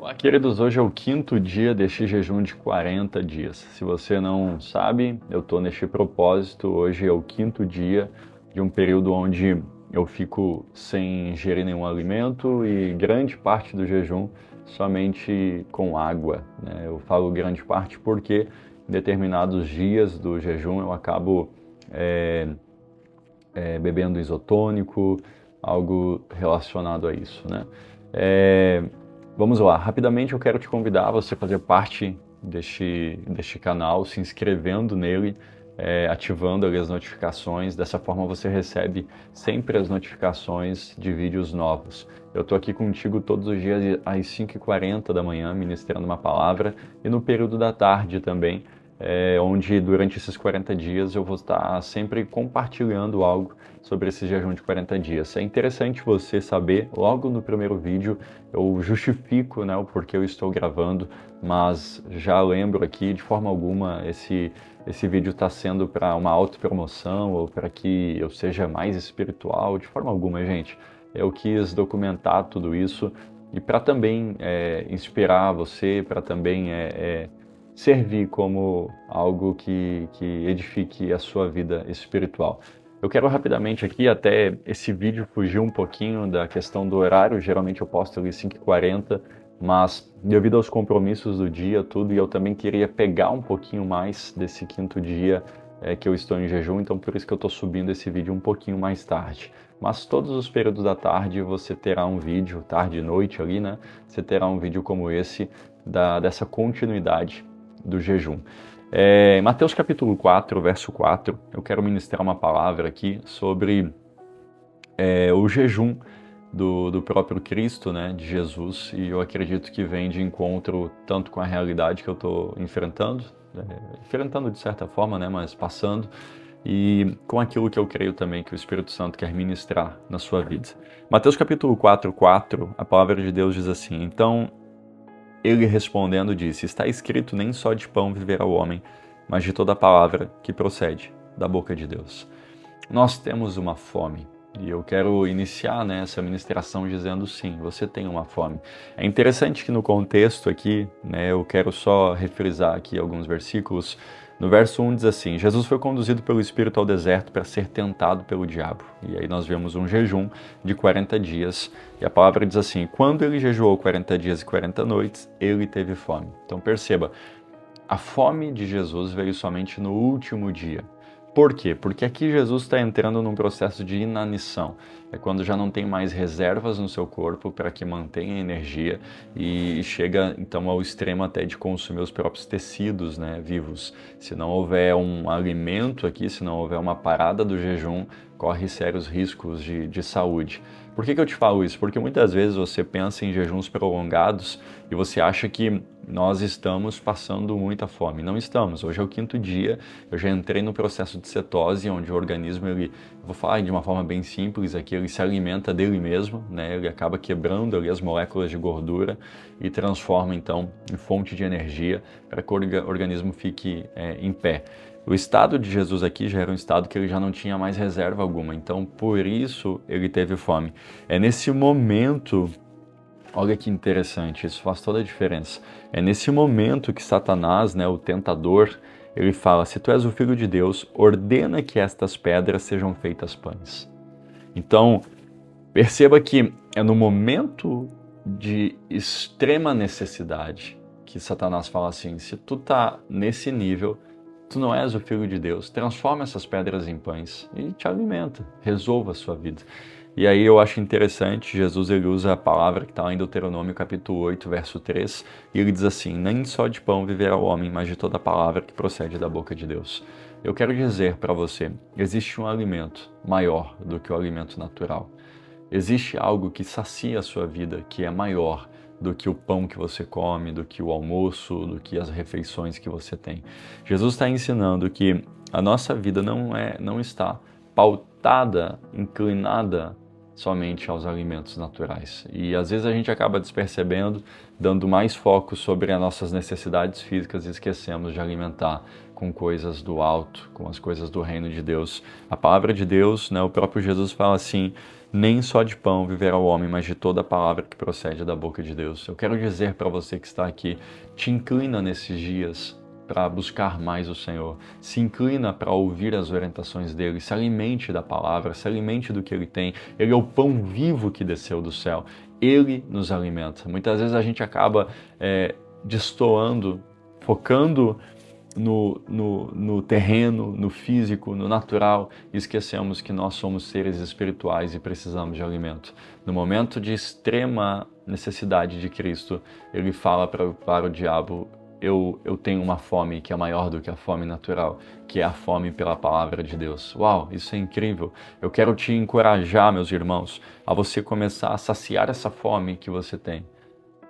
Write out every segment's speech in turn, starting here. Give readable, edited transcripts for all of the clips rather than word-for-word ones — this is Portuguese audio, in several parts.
Olá, queridos, hoje é o quinto dia deste jejum de 40 dias. Se você não sabe, eu estou neste propósito. Hoje é o quinto dia de um período onde eu fico sem ingerir nenhum alimento e grande parte do jejum somente com água, né? Eu falo grande parte porque em determinados dias do jejum eu acabo bebendo isotônico, algo relacionado a isso, né? É, Vamos lá, rapidamente eu quero te convidar a você fazer parte deste canal, se inscrevendo nele, ativando ali as notificações. Dessa forma você recebe sempre as notificações de vídeos novos. Eu estou aqui contigo todos os dias às 5h40 da manhã, ministrando uma palavra, e no período da tarde também, onde durante esses 40 dias eu vou estar sempre compartilhando algo sobre esse jejum de 40 dias. É interessante você saber, logo no primeiro vídeo eu justifico, né, o porquê eu estou gravando, mas já lembro aqui, de forma alguma, esse vídeo está sendo para uma autopromoção ou para que eu seja mais espiritual, de forma alguma, gente. Eu quis documentar tudo isso e para também inspirar você, para também servir como algo que edifique a sua vida espiritual. Eu quero rapidamente aqui, até esse vídeo fugir um pouquinho da questão do horário, geralmente eu posto ali 5h40, mas devido aos compromissos do dia, tudo, e eu também queria pegar um pouquinho mais desse quinto dia que eu estou em jejum, então por isso que eu estou subindo esse vídeo um pouquinho mais tarde. Mas todos os períodos da tarde você terá um vídeo, tarde e noite ali, né? Você terá um vídeo como esse, dessa continuidade do jejum. Mateus capítulo 4, verso 4, eu quero ministrar uma palavra aqui sobre o jejum do próprio Cristo, né, de Jesus, e eu acredito que vem de encontro tanto com a realidade que eu estou enfrentando de certa forma, né, mas passando, e com aquilo que eu creio também que o Espírito Santo quer ministrar na sua vida. Mateus capítulo 4, 4, a palavra de Deus diz assim: então ele respondendo disse: está escrito, nem só de pão viverá o homem, mas de toda a palavra que procede da boca de Deus. Nós temos uma fome, e eu quero iniciar, né, essa ministração dizendo sim, você tem uma fome. É interessante que no contexto aqui, né, eu quero só refrisar aqui alguns versículos. No verso 1 diz assim: Jesus foi conduzido pelo Espírito ao deserto para ser tentado pelo diabo. E aí nós vemos um jejum de 40 dias. E a palavra diz assim: quando ele jejuou 40 dias e 40 noites, ele teve fome. Então perceba, a fome de Jesus veio somente no último dia. Por quê? Porque aqui Jesus está entrando num processo de inanição. É quando já não tem mais reservas no seu corpo para que mantenha a energia e chega então ao extremo até de consumir os próprios tecidos, né, vivos. Se não houver um alimento aqui, se não houver uma parada do jejum, corre sérios riscos de saúde. Por que eu te falo isso? Porque muitas vezes você pensa em jejuns prolongados e você acha que nós estamos passando muita fome. Não estamos. Hoje é o quinto dia, eu já entrei no processo de cetose, onde o organismo, vou falar de uma forma bem simples aqui, ele se alimenta dele mesmo, né? Ele acaba quebrando ali as moléculas de gordura e transforma então em fonte de energia para que o organismo fique em pé. O estado de Jesus aqui já era um estado que ele já não tinha mais reserva alguma, então por isso ele teve fome. É nesse momento, olha que interessante, isso faz toda a diferença. É nesse momento que Satanás, né, o tentador, ele fala: se tu és o Filho de Deus, ordena que estas pedras sejam feitas pães. Então, perceba que é no momento de extrema necessidade que Satanás fala assim: se tu tá nesse nível, tu não és o Filho de Deus, transforma essas pedras em pães e te alimenta, resolva a sua vida. E aí eu acho interessante, Jesus ele usa a palavra que está lá em Deuteronômio capítulo 8, verso 3, e ele diz assim: nem só de pão viverá o homem, mas de toda a palavra que procede da boca de Deus. Eu quero dizer para você, existe um alimento maior do que o alimento natural. Existe algo que sacia a sua vida, que é maior do que o pão que você come, do que o almoço, do que as refeições que você tem. Jesus está ensinando que a nossa vida não está pautada, inclinada somente aos alimentos naturais. E às vezes a gente acaba despercebendo, dando mais foco sobre as nossas necessidades físicas e esquecemos de alimentar com coisas do alto, com as coisas do reino de Deus. A palavra de Deus, né, o próprio Jesus fala assim: Nem só de pão viverá o homem, mas de toda a palavra que procede da boca de Deus. Eu quero dizer para você que está aqui, te inclina nesses dias para buscar mais o Senhor. Se inclina para ouvir as orientações dele, se alimente da palavra, se alimente do que ele tem. Ele é o pão vivo que desceu do céu. Ele nos alimenta. Muitas vezes a gente acaba destoando, focando no terreno, no físico, no natural, e esquecemos que nós somos seres espirituais e precisamos de alimento. No momento de extrema necessidade de Cristo, ele fala para o diabo: eu tenho uma fome que é maior do que a fome natural, que é a fome pela palavra de Deus. Uau, isso é incrível! Eu quero te encorajar, meus irmãos, a você começar a saciar essa fome que você tem,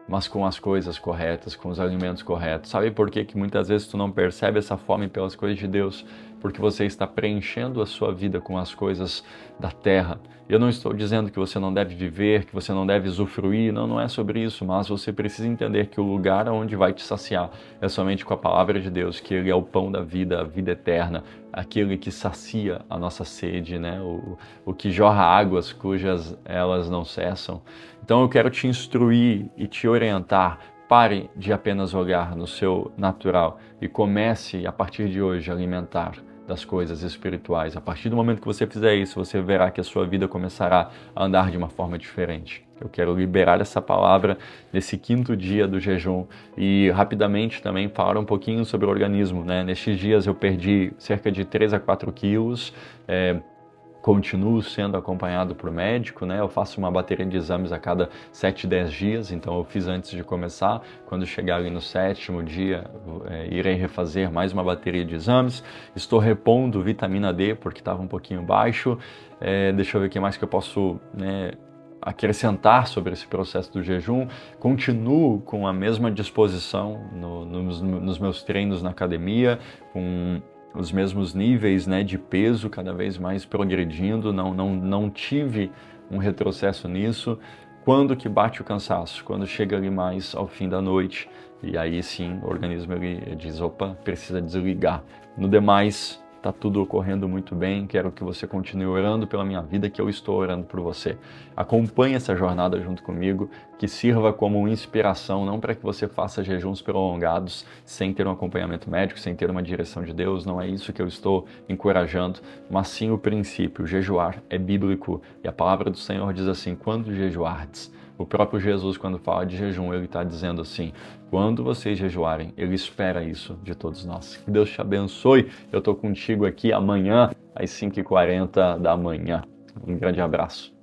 mas com as coisas corretas, com os alimentos corretos. Sabe por que muitas vezes tu não percebe essa fome pelas coisas de Deus? Porque você está preenchendo a sua vida com as coisas da terra. Eu não estou dizendo que você não deve viver, que você não deve usufruir, não é sobre isso, mas você precisa entender que o lugar onde vai te saciar é somente com a palavra de Deus, que Ele é o pão da vida, a vida eterna, aquele que sacia a nossa sede, né? O que jorra águas cujas elas não cessam. Então eu quero te instruir e te orientar. Pare de apenas olhar no seu natural e comece, a partir de hoje, a alimentar das coisas espirituais. A partir do momento que você fizer isso, você verá que a sua vida começará a andar de uma forma diferente. Eu quero liberar essa palavra nesse 5º dia do jejum e rapidamente também falar um pouquinho sobre o organismo, né? Nestes dias eu perdi cerca de 3 a 4 quilos, continuo sendo acompanhado por médico, né? Eu faço uma bateria de exames a cada 7, 10 dias, então eu fiz antes de começar. Quando chegar ali no 7º dia, irei refazer mais uma bateria de exames. Estou repondo vitamina D, porque estava um pouquinho baixo. Deixa eu ver o que mais que eu posso, acrescentar sobre esse processo do jejum. Continuo com a mesma disposição nos meus treinos na academia, com os mesmos níveis, de peso, cada vez mais progredindo, não tive um retrocesso nisso. Quando que bate o cansaço? Quando chega ali mais ao fim da noite, e aí sim o organismo ele diz: opa, precisa desligar. No demais, está tudo ocorrendo muito bem. Quero que você continue orando pela minha vida, que eu estou orando por você. Acompanhe essa jornada junto comigo, que sirva como inspiração, não para que você faça jejuns prolongados sem ter um acompanhamento médico, sem ter uma direção de Deus. Não é isso que eu estou encorajando, mas sim o princípio. Jejuar é bíblico e a palavra do Senhor diz assim: quando jejuardes. O próprio Jesus, quando fala de jejum, ele está dizendo assim: quando vocês jejuarem, ele espera isso de todos nós. Que Deus te abençoe. Eu estou contigo aqui amanhã, às 5h40 da manhã. Um grande abraço.